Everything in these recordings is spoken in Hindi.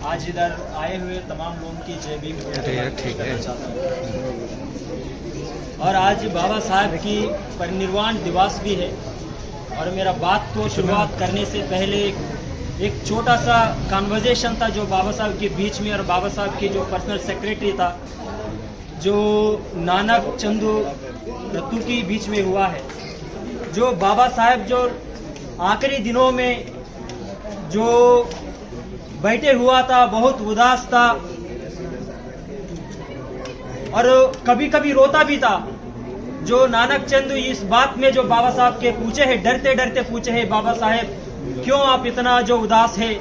आज इधर आए हुए तमाम लोगों की जय भीम करना चाहता हूँ। और आज बाबा साहब की परिनिर्वाण दिवस भी है। और मेरा बात को शुरुआत करने से पहले एक छोटा सा कन्वर्सेशन था जो बाबा साहब के बीच में और बाबा साहब के जो पर्सनल सेक्रेटरी था जो नानक चंदू रत्तू के बीच में हुआ है। जो बाबा साहब जो आखिरी दिनों में जो बैठे हुआ था, बहुत उदास था और कभी कभी रोता भी था। जो नानक चंदू इस बात में जो बाबा साहब के पूछे है, डरते डरते पूछे है, बाबा साहब क्यों आप इतना जो उदास है,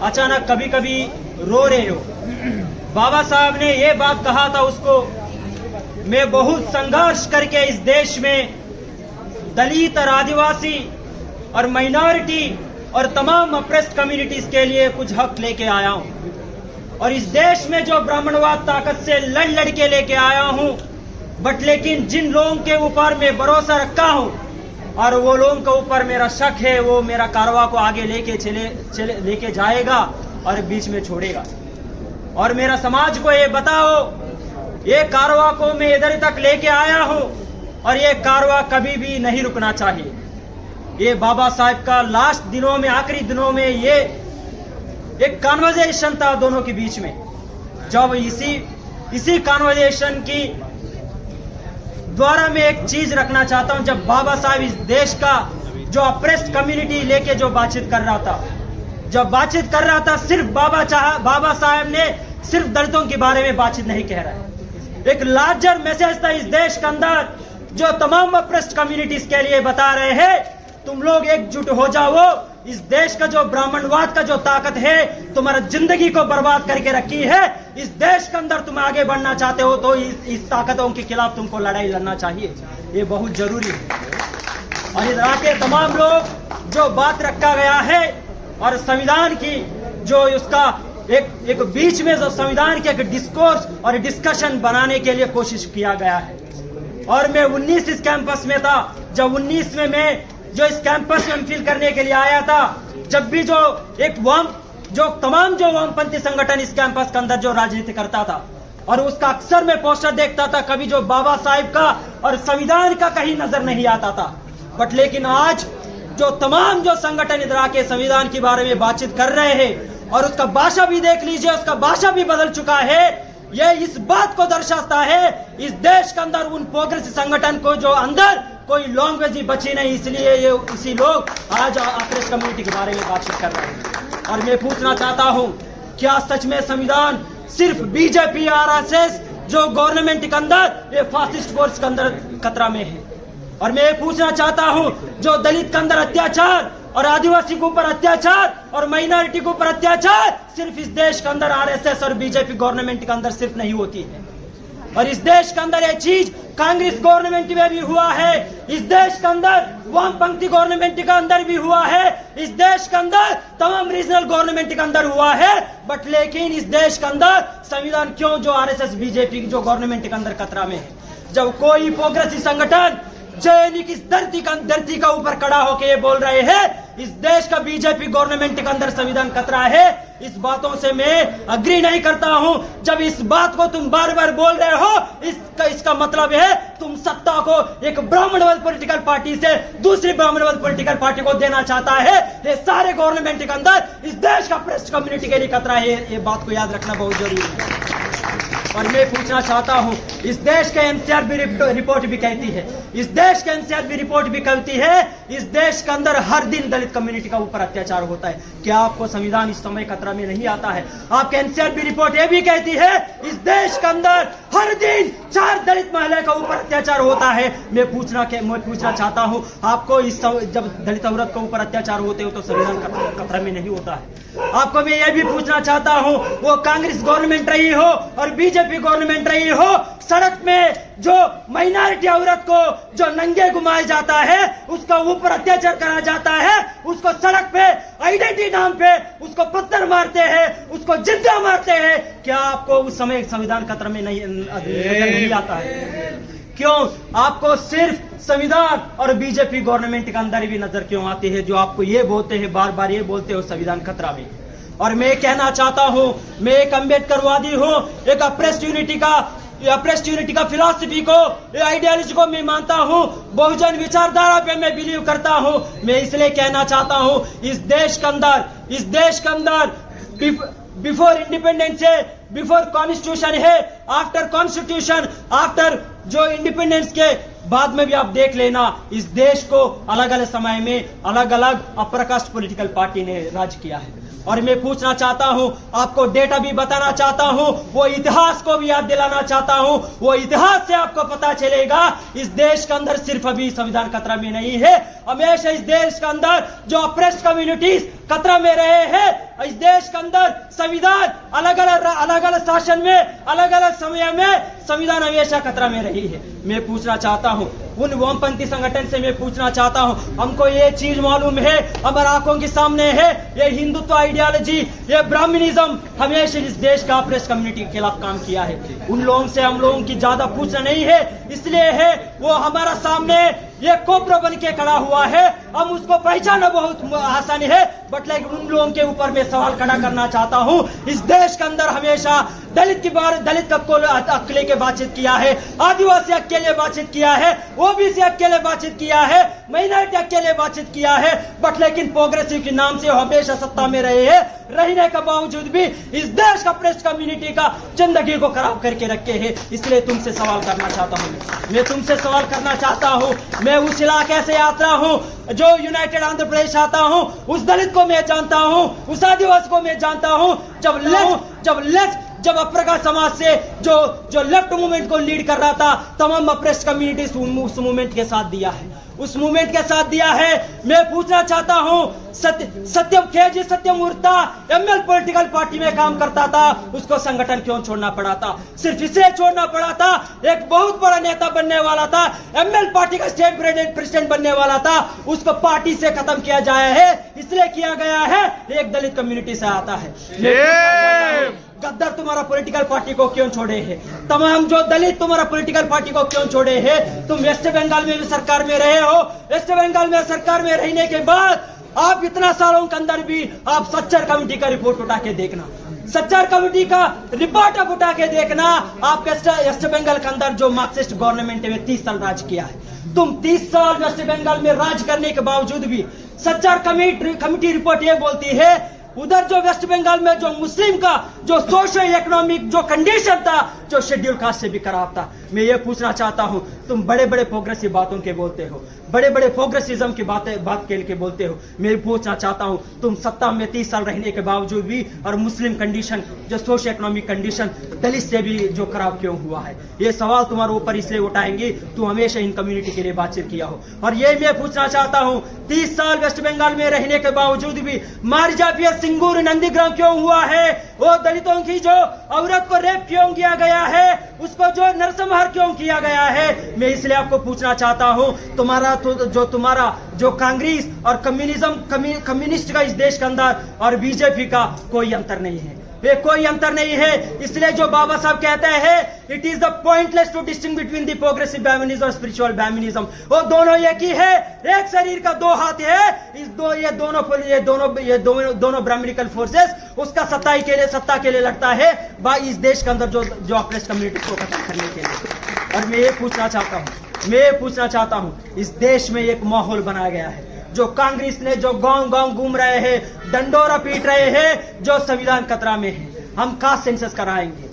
अचानक कभी कभी रो रहे हो। बाबा साहब ने ये बात कहा था उसको, मैं बहुत संघर्ष करके इस देश में दलित और आदिवासी और माइनॉरिटी और तमाम अप्रेस्ड कम्युनिटीज के लिए कुछ हक लेके आया हूं। और इस देश में जो ब्राह्मणवाद ताकत से लड़ के लेके आया हूं, बट लेकिन जिन लोगों के ऊपर मैं भरोसा रखा हूं और वो लोगों के ऊपर मेरा शक है, वो मेरा कारवा को आगे लेके जाएगा और बीच में छोड़ेगा। और मेरा समाज को ये बताओ, ये कारवा को मैं इधर तक लेके आया हूं और ये कारवा कभी भी नहीं रुकना चाहिए। ये बाबा साहब का लास्ट दिनों में, आखिरी दिनों में ये एक कन्वर्सेशन था दोनों के बीच में। जब इसी कन्वर्सेशन की द्वारा मैं एक चीज रखना चाहता हूं। जब बाबा साहब इस देश का जो अप्रेस्ड कम्युनिटी लेके जो बातचीत कर रहा था, सिर्फ बाबा साहब ने सिर्फ दलितों के बारे में बातचीत नहीं कह रहा है। एक लार्जर मैसेज था इस देश के अंदर जो तमाम अप्रेस्ड कम्युनिटीज के लिए बता रहे हैं, तुम लोग एकजुट हो जाओ। इस देश का जो ब्राह्मणवाद का जो ताकत है तुम्हारा जिंदगी को बर्बाद करके रखी है। इस देश के अंदर तुम आगे बढ़ना चाहते हो तो इस ताकतों के खिलाफ तुमको लड़ाई लड़ना चाहिए, ये बहुत जरूरी है। और इधर आके तमाम लोग जो बात रखा गया है और संविधान की जो उसका एक बीच में जो संविधान के एक डिस्कोर्स और डिस्कशन बनाने के लिए कोशिश किया गया है। और मैं 19 इस कैंपस में था। जब 19 में मैं जो इस कैंपस में फील करने के लिए आया था, जब भी जो तमाम वामपंथी संगठन इस कैंपस के अंदर जो राजनीति करता था और उसका अक्सर मैं पोस्टर देखता था, कभी जो बाबा साहिब का और संविधान का कहीं नजर नहीं आता था। बट लेकिन आज जो तमाम जो संगठन इधर आके संविधान के बारे में बातचीत कर रहे हैं और उसका भाषा भी देख लीजिए, उसका भाषा भी बदल चुका है। यह इस बात को दर्शाता है इस देश के अंदर उन प्रोग्रेसिव संगठन को जो अंदर कोई लैंग्वेज ही बची नहीं, इसलिए ये इसी लोग आज अप्रेस्ड कम्युनिटी के बारे में बातचीत कर रहे हैं। और मैं पूछना चाहता हूं, क्या सच में संविधान सिर्फ बीजेपी आरएसएस जो गवर्नमेंट के अंदर ये फासिस्ट फोर्स के अंदर खतरा में है? और मैं ये पूछना चाहता हूं, जो दलित के अंदर अत्याचार और आदिवासी के ऊपर अत्याचार और माइनॉरिटी के ऊपर अत्याचार सिर्फ इस देश के अंदर आरएसएस और बीजेपी गवर्नमेंट के अंदर सिर्फ नहीं होती है। और इस देश के अंदर ये चीज कांग्रेस गवर्नमेंट में भी हुआ है, इस देश के अंदर वामपंथी गवर्नमेंट के अंदर भी हुआ है, इस देश के अंदर तमाम रीजनल गवर्नमेंट के अंदर हुआ है। बट लेकिन इस देश के अंदर संविधान क्यों जो आरएसएस बीजेपी जो गवर्नमेंट के अंदर खतरा में है? जब कोई प्रोग्रेसिव संगठन जैनिक इस धरती का ऊपर खड़ा होकर ये बोल रहे हैं इस देश का बीजेपी गवर्नमेंट के अंदर संविधान खतरा है, इस बातों से मैं अग्री नहीं करता हूं। जब इस बात को तुम बार बार बोल रहे हो, इसका मतलब है तुम सत्ता को एक ब्राह्मणवाद पॉलिटिकल पार्टी से दूसरी ब्राह्मणवाद पॉलिटिकल पार्टी को देना चाहता है। ये सारे गवर्नमेंट के अंदर इस देश का प्रेस कम्युनिटी के लिए खतरा है, ये बात को याद रखना बहुत जरूरी है। और मैं पूछना चाहता हूं, इस देश के एनसीआरबी रिपोर्ट भी कहती है, इस देश के एनसीआरबी रिपोर्ट भी कहती है इस देश के अंदर हर दिन दलित कम्युनिटी का ऊपर अत्याचार होता है। क्या आपको संविधान इस समय खतरा में नहीं आता है? आपके एनसीआरबी रिपोर्ट ये भी कहती है इस देश के अंदर हर दिन 4 दलित महिला का ऊपर अत्याचार होता है। मैं पूछना चाहता हूं, आपको जब दलित औरत के ऊपर अत्याचार होते हो तो संविधान खतरा में नहीं होता है? आपको मैं ये भी पूछना चाहता हूं, वो कांग्रेस गवर्नमेंट रही हो और बीजेपी गवर्नमेंट रही हो, सड़क में जो माइनॉरिटी औरत को जो नंगे घुमाया जाता है, उसका ऊपर अत्याचार करा जाता है, उसको सड़क पे आइडेंटिटी नाम पे उसको पत्थर मारते हैं, उसको जिंदा मारते हैं। क्या आपको उस समय संविधान खतरे में नहीं आता है? क्यों आपको सिर्फ संविधान और बीजेपी गवर्नमेंट के अंदर भी नजर क्यों आती है, जो आपको ये बोलते हैं, बार बार ये बोलते हो संविधान खतरा में। और मैं कहना चाहता हूं, मैं एक अम्बेडकरवादी हूं, एक अप्रेस्ड यूनिटी का फिलॉसफी को, आइडियोलॉजी को मैं मानता हूं, बहुजन विचारधारा पे मैं बिलीव करता हूं। मैं इसलिए कहना चाहता हूं, इस देश के अंदर बिफोर इंडिपेंडेंस है, बिफोर कॉन्स्टिट्यूशन है, आफ्टर कॉन्स्टिट्यूशन, आफ्टर जो इंडिपेंडेंस के बाद में भी आप देख लेना, इस देश को अलग अलग समय में अलग अलग अपर कास्ट पॉलिटिकल पार्टी ने राज किया है। और मैं पूछना चाहता हूं, आपको डेटा भी बताना चाहता हूं, वो इतिहास को भी याद दिलाना चाहता हूं। वो इतिहास से आपको पता चलेगा इस देश के अंदर सिर्फ अभी संविधान खतरा में नहीं है, हमेशा इस देश के अंदर जो अप्रेस्ड कम्युनिटीज खतरा में रहे हैं। इस देश के अंदर संविधान अलग अलग शासन में, अलग अलग समय में संविधान हमेशा खतरा में रही है। मैं पूछना चाहता हूं, उन वामपंथी संगठन से मैं पूछना चाहता हूं, हमको ये चीज मालूम है, हमारे आंखों के सामने है, ये हिंदुत्व आइडियोलॉजी, ये ब्राह्मणिज्म हमेशा इस देश का अप्रेस्ड कम्युनिटी के खिलाफ काम किया है। उन लोगों से हम लोगों की ज्यादा पूछना नहीं है, इसलिए है वो हमारा सामने ये कोबरा बन के खड़ा हुआ है, हम उसको पहचाना बहुत आसानी है, बट लाइक उन लोगों के ऊपर मैं सवाल खड़ा करना चाहता हूं। इस देश के अंदर हमेशा दलित को अकेले के बातचीत किया है, आदिवासी अकेले बातचीत किया है, ओबीसी अकेले बातचीत किया है, माइनॉरिटी अकेले बातचीत किया है, बट लेकिन प्रोग्रेसिव के नाम से हमेशा सत्ता में रहे हैं, रहने के बावजूद भी इस देश का अप्रेस्ड कम्युनिटी का जिंदगी को खराब करके रखे हैं। इसलिए तुमसे सवाल करना चाहता हूं, मैं तुमसे सवाल करना चाहता हूं। मैं उस इलाके से आता हूं जो यूनाइटेड आंध्र प्रदेश आता हूं, उस दलित को मैं जानता हूं, उस आदिवासी को मैं जानता हूं। जब अप्रका समाज से जो लेफ्ट मूवमेंट को लीड कर रहा था, तमाम अप्रेस्ड कम्युनिटी उस मूवमेंट के साथ दिया है, उस मूवमेंट के साथ दिया है। मैं पूछना चाहता हूं, सत्यम केजी सत्यमूर्ता एमएल पॉलिटिकल पार्टी में काम करता था, उसको संगठन क्यों छोड़ना पड़ा था? सिर्फ इसलिए छोड़ना पड़ा था, एक बहुत बड़ा नेता बनने वाला था, एमएल पार्टी का स्टेट प्रेसिडेंट बनने वाला था, उसको पार्टी से खत्म किया जाया है, इसलिए किया गया है, एक दलित कम्युनिटी से आता है। गद्दार तुम्हारा पॉलिटिकल पार्टी को क्यों छोड़े हैं? तमाम जो दलित तुम्हारा पॉलिटिकल पार्टी को क्यों छोड़े हैं? तुम वेस्ट बंगाल में भी सरकार में रहे हो, वेस्ट बंगाल में सरकार में रहने के बाद आप इतना सालों के अंदर भी आप सच्चर कमेटी का रिपोर्ट उठा के देखना, सच्चर कमेटी का रिपोर्ट अब उठा के देखना, आप वेस्ट बंगाल के अंदर जो मार्क्सिस्ट गवर्नमेंट में 30 साल राज किया है, तुम 30 साल वेस्ट बंगाल में राज करने के बावजूद भी सच्चर कमेटी रिपोर्ट ये बोलती है, उधर जो वेस्ट बंगाल में जो मुस्लिम का जो सोशल इकोनॉमिक जो कंडीशन था, जो शेड्यूल कास्ट से भी खराब था। मैं ये पूछना चाहता हूं, तुम बड़े बड़े प्रोग्रेसिव बातों के बोलते हो, बड़े बड़े प्रोग्रेसिज्म की बात के बोलते हो। मैं पूछना चाहता हूं, तुम सत्ता में 30 साल रहने के बावजूद भी और मुस्लिम कंडीशन जो सोशल इकोनॉमिक कंडीशन दलित से भी जो खराब क्यों हुआ है? ये सवाल तुम्हारे ऊपर इसलिए उठाएंगे, तुम हमेशा इन कम्युनिटी के लिए बातचीत किया हो। और ये मैं पूछना चाहता हूं, 30 साल वेस्ट बंगाल में रहने के बावजूद भी मारिजापियर सिंगूर नंदीग्राम क्यों हुआ है? वो दलितों की जो औरत को रेप क्यों किया गया है, उसको जो नरसंहार क्यों किया गया है? मैं इसलिए आपको पूछना चाहता हूं, तुम्हारा जो कांग्रेस और कम्युनिस्ट का इस देश के अंदर और बीजेपी का कोई अंतर नहीं है, ये कोई अंतर नहीं है। इसलिए जो बाबा साहब कहते हैं, it is the pointless to distinguish between the progressive Brahmanism और स्पिरिचुअल ब्राह्मणिज्म। वो दोनों एक ही है, एक शरीर का दो हाथ है। ये दोनों ब्राह्मणिकल फोर्सेस उसका सत्ता के लिए लगता है इस देश के अंदर जो अप्रेस्ड कम्युनिटी को खत्म करने के लिए। और मैं ये पूछना चाहता हूं, इस देश में एक माहौल बनाया गया है, जो कांग्रेस ने जो गांव घूम रहे हैं, डंडोरा पीट रहे हैं, जो संविधान खतरा में है, हम कास्ट सेंसस कराएंगे।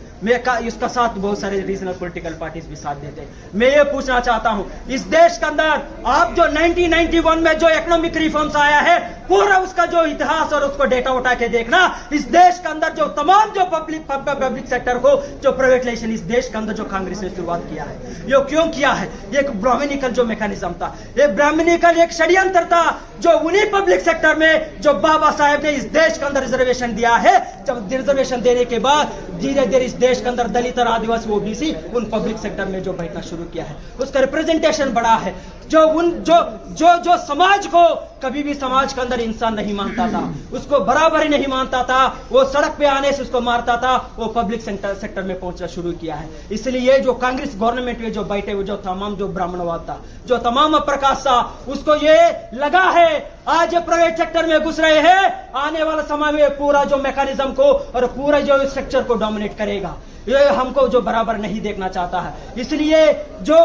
इसका साथ बहुत सारे रीजनल पॉलिटिकल पार्टीज भी साथ देते हैं। मैं ये पूछना चाहता हूं, इस देश के अंदर आप जो 1991 में जो इकोनॉमिक रिफॉर्म्स आया है, पूरा उसका जो इतिहास और उसको डेटा उठा के देखना। इस देश के अंदर जो तमाम जो पब्लिक सेक्टर को जो प्राइवेटाइजेशन इस देश के अंदर जो कांग्रेस ने शुरुआत किया है, ये क्यों किया है? एक ब्राह्मणिकल जो मैकेनिज्म था, ये ब्राह्मणिकल एक षड्यंत्र था, जो उन्हीं पब्लिक सेक्टर में जो बाबा साहेब ने इस देश के अंदर रिजर्वेशन दिया है। जब रिजर्वेशन देने के बाद धीरे धीरे इस देश के अंदर दलित और आदिवासी ओबीसी उन पब्लिक सेक्टर में जो बैठना शुरू किया है, उसका रिप्रेजेंटेशन बढ़ा है। जो समाज को कभी भी समाज के अंदर इंसान नहीं मानता था, उसको बराबर ही नहीं मानता था, वो सड़क पे आने से उसको मारता था, वो पब्लिक सेक्टर में पहुंचना शुरू किया है। इसलिए जो कांग्रेस गवर्नमेंट में जो बैठे हुए जो तमाम जो ब्राह्मणवाद था, जो तमाम प्रकाश था, उसको ये लगा है आज प्राइवेट सेक्टर में घुस रहे हैं, आने वाला समय में पूरा जो मैकेनिज्म को और पूरा जो स्ट्रक्चर को डोमिनेट करेगा। ये हमको जो बराबर नहीं देखना चाहता है। इसलिए जो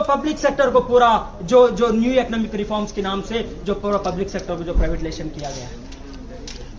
पब्लिक सेक्टर को पूरा जो न्यू इकोनॉमिक रिफॉर्म्स के नाम से जो पूरा पब्लिक सेक्टर को जो प्राइवेटाइजेशन किया गया है,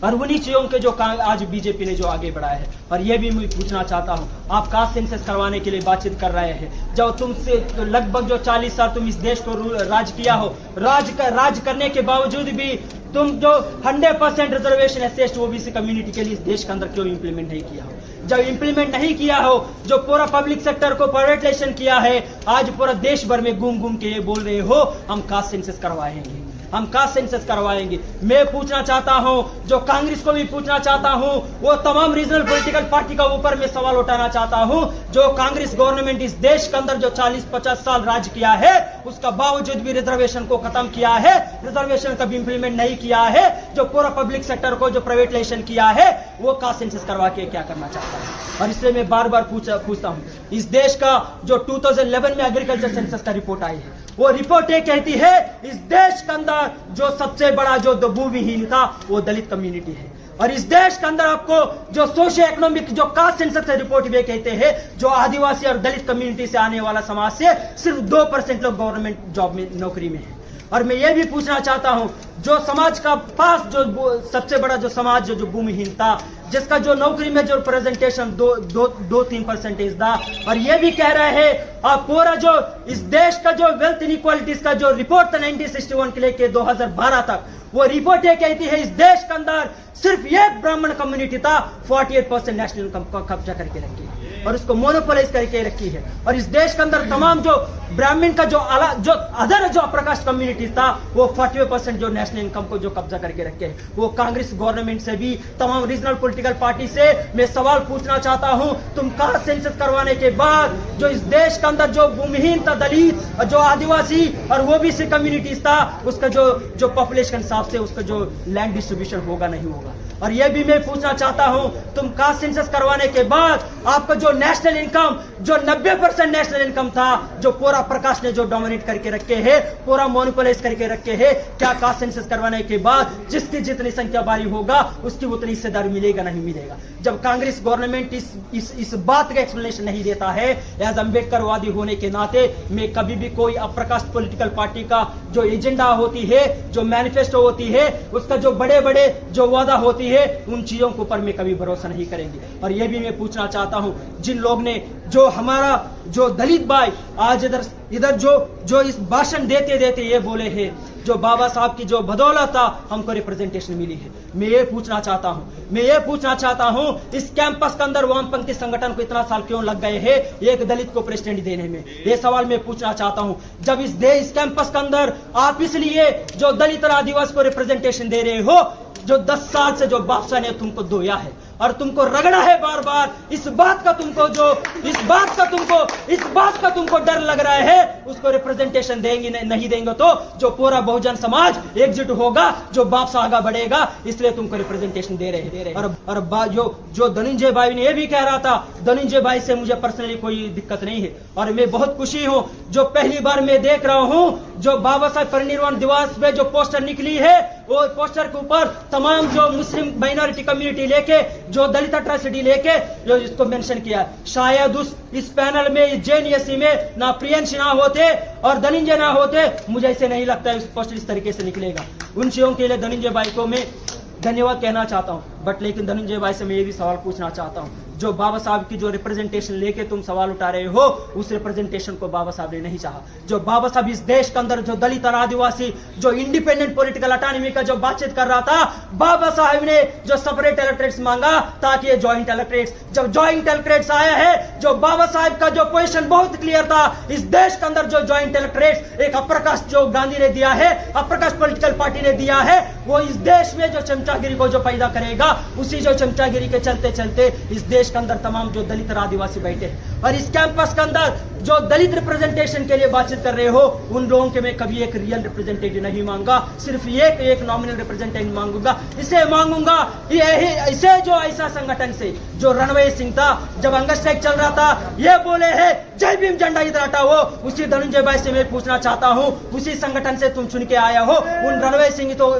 और उन्हीं चीजों के जो आज बीजेपी ने जो आगे बढ़ाया है। और ये भी मैं पूछना चाहता हूं, आप कास्ट सेंसस करवाने के लिए बातचीत कर रहे हैं, जब तुमसे तो लगभग जो 40 साल तुम इस देश को राज किया हो, राज करने के बावजूद भी तुम जो 100% रिजर्वेशन एससी ओबीसी कम्युनिटी के लिए इस देश के अंदर क्यों इंप्लीमेंट नहीं किया हो? जब इंप्लीमेंट नहीं किया हो, जो पूरा पब्लिक सेक्टर को प्राइवेटाइजेशन किया है, आज पूरा देश भर में घूम के ये बोल रहे हो हम कास्ट सेंसस करवाएंगे, हम कास्ट सेंसस करवाएंगे। मैं पूछना चाहता हूं, जो कांग्रेस को भी पूछना चाहता हूं, वो तमाम रीजनल पॉलिटिकल पार्टी का ऊपर में सवाल उठाना चाहता हूं, जो कांग्रेस गवर्नमेंट इस देश के अंदर जो 40-50 साल राज किया है, उसका बावजूद भी रिजर्वेशन को खत्म किया है, रिजर्वेशन कभी इंप्लीमेंट नहीं किया है, जो पूरा पब्लिक सेक्टर को जो प्राइवेटाइजेशन किया है, वो कास्ट सेंसस करवा के क्या करना चाहता है? और इसलिए मैं बार बार पूछता हूं, इस देश का जो 2011 में एग्रीकल्चर सेंसस का रिपोर्ट आई है, वो रिपोर्ट ये कहती है इस देश के अंदर जो सबसे बड़ा जो भूमिहीन था वो दलित कम्युनिटी है। और इस देश के अंदर आपको जो सोशियो इकोनॉमिक जो कास्ट सेंसस का रिपोर्ट भी कहते हैं, जो आदिवासी और दलित कम्युनिटी से आने वाला समाज से सिर्फ 2% लोग गवर्नमेंट जॉब में नौकरी में है। और मैं ये भी पूछना चाहता हूं, जो समाज का पास जो सबसे बड़ा जो समाज जो भूमिहीन था, जिसका जो नौकरी में जो प्रेजेंटेशन 2-3% था, और ये भी कह रहे हैं आप पूरा जो इस देश का जो वेल्थ इनइक्वालिटीज का जो रिपोर्ट था 1961 के लेके 2012 तक, वो रिपोर्ट ये कहती है इस देश के अंदर सिर्फ एक ब्राह्मण कम्युनिटी था 48% नेशनल इनकम का कब्जा करके रखी है और उसको मोनोपोलाइज करके रखी है। और इस देश के अंदर तमाम जो ब्राह्मण का जो अदर जो अप्रकाश कम्युनिटी था, वो 40% जो नेशनल इनकम को जो कब्जा करके रखे है। वो कांग्रेस गवर्नमेंट से भी तमाम रीजनल पॉलिटिकल पार्टी से मैं सवाल पूछना चाहता हूं, तुम कास्ट सेंसस करवाने के बाद जो इस देश के अंदर जो भूमिहीन था, दलित, जो आदिवासी और ओबीसी कम्युनिटीज था, उसका जो पॉपुलेशन हिसाब से उसका जो लैंड डिस्ट्रीब्यूशन होगा नहीं होगा। और यह भी मैं पूछना चाहता हूं, तुम कास्ट सेंसस करवाने के बाद आपका जो नेशनल इनकम जो 90% नेशनल इनकम था, जो पूरा प्रकाश ने जो डोमिनेट करके रखे हैं, पूरा मोनोपोलाइज करके रखे हैं, क्या कास्ट सेंसस करवाने के बाद जिसकी जितनी संख्या बारी होगा उसकी उतनी हिस्सेदारी मिलेगा नहीं मिलेगा? जब कांग्रेस गवर्नमेंट इस बात का एक्सप्लेनेशन नहीं देता है, एज अम्बेडकरवादी होने के नाते मैं कभी भी कोई अप्रकाश पॉलिटिकल पार्टी का जो एजेंडा होती है, जो मैनिफेस्टो होती है, उसका जो बड़े बड़े जो वादा होती है, उन चीजों के ऊपर मैं कभी भरोसा नहीं करेंगे। और यह भी मैं पूछना चाहता हूं, जिन लोग ने जो हमारा जो दलित भाई आज इधर जो इस भाषण देते ये बोले हैं, जो बाबा साहब की जो बदौलत था हमको रिप्रेजेंटेशन मिली है, मैं ये पूछना चाहता हूं इस कैंपस के अंदर वामपंथी संगठन को इतना साल क्यों लग गए हैं एक दलित को प्रेसिडेंट देने में? ये सवाल मैं पूछना चाहता हूं। जब इस कैंपस के अंदर आप इसलिए जो दलित और आदिवासी को रिप्रेजेंटेशन दे रहे हो, जो 10 साल से जो बादशाह ने तुमको धोया है और तुमको रगड़ा है बार बार, इस बात का तुमको डर लग रहा है, उसको रिप्रेजेंटेशन देंगे नहीं देंगे तो जो पूरा बहुजन समाज एकजुट होगा, जो बाप से आगे बढ़ेगा, इसलिए तुमको रिप्रेजेंटेशन दे रहे हैं। और जो धनंजय भाई ने यह भी कह रहा था, धनंजय भाई से मुझे पर्सनली कोई दिक्कत नहीं है और मैं बहुत खुशी हूं, जो पहली बार मैं देख रहा हूं जो बाबा साहब परिनिर्वाण दिवस पे जो पोस्टर निकली है, वो पोस्टर के ऊपर तमाम जो मुस्लिम माइनॉरिटी कम्युनिटी लेके, जो दलित अट्रॉसिटी लेके जो इसको मेंशन किया। शायद इस पैनल में जेएनएससी में ना प्रियंश ना होते और धनंजय ना होते, मुझे ऐसे नहीं लगता है इस पोस्टर इस तरीके से निकलेगा। उन चीजों के लिए धनंजय भाई को मैं धन्यवाद कहना चाहता हूं। बट लेकिन धनंजय भाई से मैं ये भी सवाल पूछना चाहता हूं, जो बाबा साहब की जो रिप्रेजेंटेशन लेके तुम सवाल उठा रहे हो, उस रिप्रेजेंटेशन को बाबा साहब ने नहीं चाहा। जो बाबा साहब इस देश के अंदर जो दलित और आदिवासी जो इंडिपेंडेंट पॉलिटिकल अटॉनमी का जो बातचीत कर रहा था, बाबा साहब ने जो सेपरेट इलेक्टोरेट्स मांगा ताकि ये ज्वाइंट इलेक्टोरेट्स, जब ज्वाइंट इलेक्टोरेट्स आया है, जो बाबा साहब का जो पोजीशन बहुत क्लियर था, इस देश के अंदर जो ज्वाइंट इलेक्टोरेट्स एक अप्रकाश जो गांधी ने दिया है, अप्रकाश पॉलिटिकल पार्टी ने दिया है, वो इस देश में जो चमचागिरी को जो पैदा करेगा, उसी जो चमचागिरी के चलते चलते इस देश के अंदर तमाम जो दलित और आदिवासी बैठे हैं और इस कैंपस के अंदर जो दलित रिप्रेजेंटेशन के लिए बातचीत कर रहे हो, उन लोगों के मैं कभी एक रियल रिप्रेजेंटेटिव नहीं मांगा, सिर्फ एक नॉमिनल रिप्रेजेंटेटिव मांगूंगा। इसे मांगूंगा इसे जो ऐसा संगठन से जो रणवीर सिंह था, जब हंगर स्ट्राइक चल रहा था, ये बोले है जय भीम झंडा इधर हटाओ, उसी धनंजय भाई से मैं पूछना चाहता हूँ, उसी संगठन से तुम चुन के आया हो, उन रणवीर सिंह तो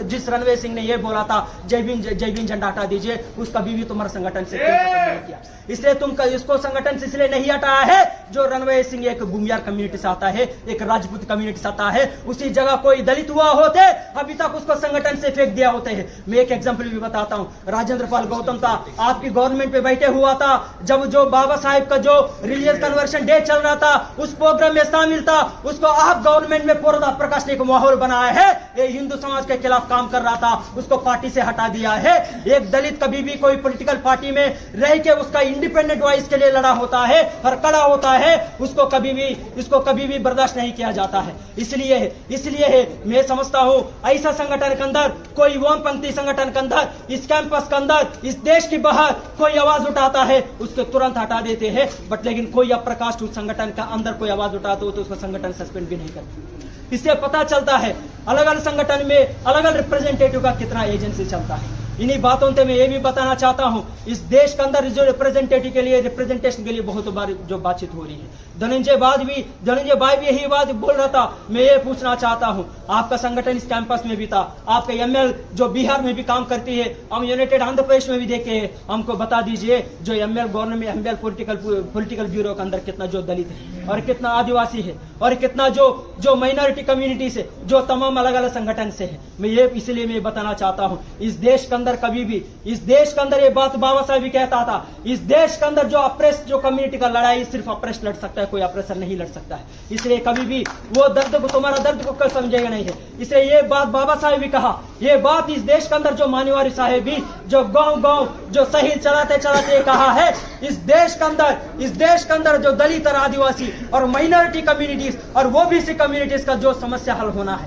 जिस रणवीर सिंह ने ये बोला था जय भीम झंडा हटा दीजिए, उसका भी तुम्हारा संगठन से किया। इसलिए तुम इसको संगठन से इसलिए नहीं हटाया है जो रणवीर सिंह एक भूमियार कम्युनिटी से आता है, एक राजपूत कम्युनिटी से आता है, उसी जगह कोई दलित हुआ होते अभी तक उसको संगठन से फेंक दिया होते हैं। मैं एक एग्जांपल भी बताता हूँ। राजेंद्र पाल गौतम था, आपकी गवर्नमेंट पे बैठे हुआ था, जब जो बाबा साहेब का जो रिलीजियस कन्वर्शन डे चल रहा था, उस प्रोग्राम में शामिल था, उसको आप गवर्नमेंट में पूरा प्रकाश ने माहौल बनाया है, ये हिंदू समाज के खिलाफ काम कर रहा था, उसको पार्टी से हटा दिया है। एक दलित कभी भी कोई पॉलिटिकल पार्टी में रह के उसका इंडिपेंडेंट वॉइस के लिए लड़ा होता है और खड़ा होता है, उसको कभी भी बर्दाश्त नहीं किया जाता है। इसलिए मैं समझता हूँ ऐसा संगठन के अंदर, कोई वामपंथी संगठन के अंदर, इस कैंपस के अंदर, इस देश के बाहर कोई आवाज उठाता है, उसको तुरंत हटा देते हैं। बट लेकिन कोई अप्रकाश उस संगठन का अंदर कोई आवाज उठाता हो तो उसका संगठन सस्पेंड भी नहीं करते। इससे पता चलता है अलग अलग संगठन में अलग अलग रिप्रेजेंटेटिव का कितना एजेंसी चलता है। इन्हीं बातों से मैं ये भी बताना चाहता हूं, इस देश के अंदर जो रिप्रेजेंटेटिव के लिए, रिप्रेजेंटेशन के लिए बहुत बार जो बातचीत हो रही है, धनंजय भाई भी यही बात बोल रहा था। मैं ये पूछना चाहता हूं, आपका संगठन इस कैंपस में भी था, आपका एमएल जो बिहार में भी काम करती है, हम यूनाइटेड आंध्र प्रदेश में भी देखे हैं, हमको बता दीजिए जो ML government ML political bureau के अंदर कितना जो दलित है और कितना आदिवासी है और कितना जो माइनॉरिटी कम्युनिटी से, जो तमाम अलग अलग संगठन से है। मैं ये इसलिए मैं बताना चाहता हूँ, इस देश के अंदर कभी भी, इस देश के अंदर ये बात बाबा साहब भी कहता था, इस देश के अंदर जो अप्रेस जो कम्युनिटी का लड़ाई सिर्फ अप्रेस लड़ सकता है, कोई अप्रेसर नहीं लड़ सकता है। इसलिए कभी भी वो दर्द को, तुम्हारा दर्द को समझेगा नहीं है। इसलिए ये बात बाबा साहब भी कहा, ये बात इस देश के अंदर जो मान्यवारी साहेब भी जो गांव जो सही चलाते कहा है, इस देश के अंदर जो दलित और आदिवासी और माइनॉरिटी कम्युनिटीज और वो भी कम्युनिटीज का जो समस्या हल होना,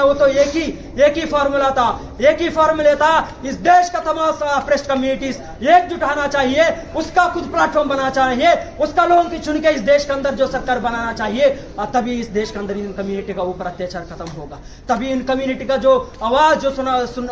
वो तो एक ही फॉर्मूला था, एक ही फॉर्मूले था। इस देश का तमाम अप्रेस्ड कम्युनिटीज एकजुट होना चाहिए, उसका खुद प्लेटफॉर्म बनाना चाहिए, उसका लोगों की चुन के इस देश के अंदर जो सरकार बनाना चाहिए, और तभी इस देश के अंदर इन कम्युनिटी का ऊपर अत्याचार खत्म होगा, तभी इन कम्युनिटी का जो आवाज जो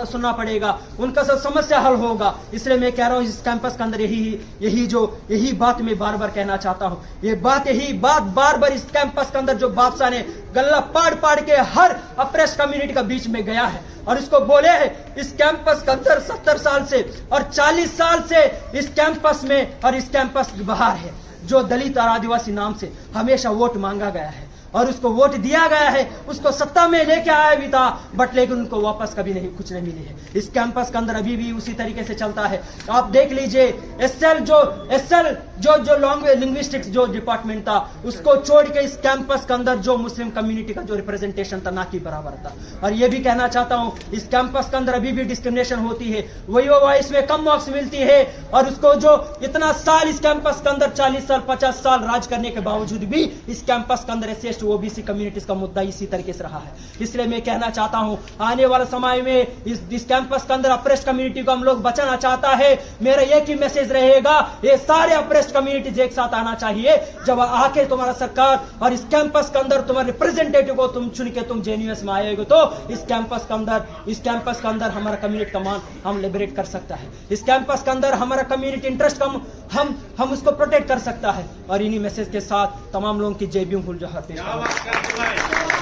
सुनना पड़ेगा, उनका सब समस्या हल होगा। इसलिए मैं कह रहा हूँ इस कैंपस के अंदर यही बात मैं बार बार कहना चाहता हूँ। यही बात बार बार इस कैंपस के अंदर जो बादशाह ने गल्ला पाड़ के हर अप्रेस्ड कम्युनिटी का बीच में गया है और इसको बोले है, इस कैंपस के अंदर 70 साल से और 40 साल से इस कैंपस में और इस कैंपस के बाहर है जो दलित और आदिवासी नाम से हमेशा वोट मांगा गया है और उसको वोट दिया गया है, उसको सत्ता में लेके आया भी था, बट लेकिन उनको वापस कभी नहीं कुछ नहीं मिले है। इस कैंपस के अंदर अभी भी उसी तरीके से चलता है। आप देख लीजिए एसएल जो लैंग्वेज लिंग्विस्टिक्स जो डिपार्टमेंट था, उसको छोड़ के इस कैंपस के अंदर जो मुस्लिम कम्युनिटी का जो रिप्रेजेंटेशन था ना की बराबर था। और ये भी कहना चाहता हूँ इस कैंपस के अंदर अभी भी डिस्क्रिमिनेशन होती है, वही इसमें कम मार्क्स मिलती है और उसको जो इतना साल इस कैंपस के अंदर 40 साल 50 साल राज करने के बावजूद भी इस कैंपस के अंदर एससी ओबीसी कम्युनिटीज का मुद्दा इसी तरीके से रहा है। इसलिए मैं कहना चाहता हूं आने वाले समय में इस कैंपस के अंदर अप्रेस्ड कम्युनिटी को हम लोग बचाना चाहता है। मेरा एक ही मैसेज रहेगा, ये सारे अप्रेस्ड कम्युनिटीज एक साथ आना चाहिए। जब आके तुम्हारा सरकार और इस कैंपस के अंदर तुम्हारे रिप्रेजेंटेटिव को तुम चुन के तुम जेएनयूएस में आएगे तो इस कैंपस के अंदर हमारा कम्युनिटी का मान हम लिबरेट कर सकता है। इस कैंपस के अंदर हमारा कम्युनिटी इंटरेस्ट हम उसको प्रोटेक्ट कर सकता है। और इन्हीं मैसेज के साथ तमाम लोगों की जय भीम, फुल जोहार पेश करता हूं।